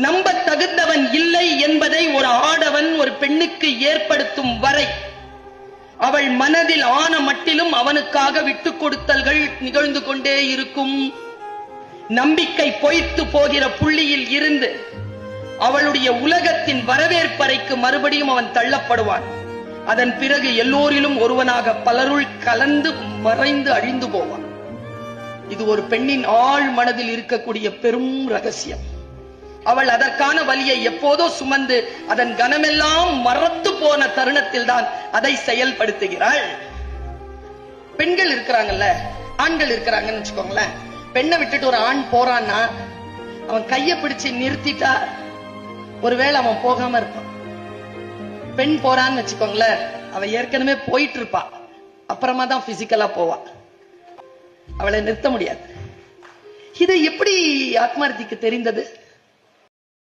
நம்ப தகுந்தவன் இல்லை என்பதை ஒரு ஆடவன் ஒரு பெண்ணுக்கு ஏற்படுத்தும் வரை அவள் மனதில் ஆன மட்டிலும் அவனுக்காக விட்டுக் கொடுத்தல்கள் நிகழ்ந்து கொண்டே இருக்கும். நம்பிக்கை பொய்த்து போகிற புள்ளியில் இருந்து அவளுடைய உலகத்தின் வரவேற்பறைக்கு மறுபடியும் அவன் தள்ளப்படுவான். அதன் பிறகு எல்லோரிலும் ஒருவனாக பலருள் கலந்து மறைந்து அழிந்து போவான். இது ஒரு பெண்ணின் ஆழ் மனதில் இருக்கக்கூடிய பெரும் ரகசியம். அவள் அதற்கான வலியை எப்போதோ சுமந்து அதன் கனமெல்லாம் மறத்து போன தருணத்தில் தான் அதை செயல்படுத்துகிறாள். பெண்கள் இருக்கிறாங்கல்ல, ஆண்கள் இருக்கிறாங்கன்னு வச்சுக்கோங்களேன். பெண்ணை விட்டுட்டு ஒரு ஆண் போறான்னா அவன் கைய பிடிச்சு நிறுத்திட்டா ஒருவேளை அவன் போகாம இருப்பான். பெண் போறான்னு வச்சுக்கோங்களேன், அவ ஏற்கனவே போயிட்டு இருப்பா, அப்புறமா தான் பிசிக்கலா போவா, அவளை நிறுத்த முடியாது. இது எப்படி ஆத்மார்த்திக்கு தெரிந்தது?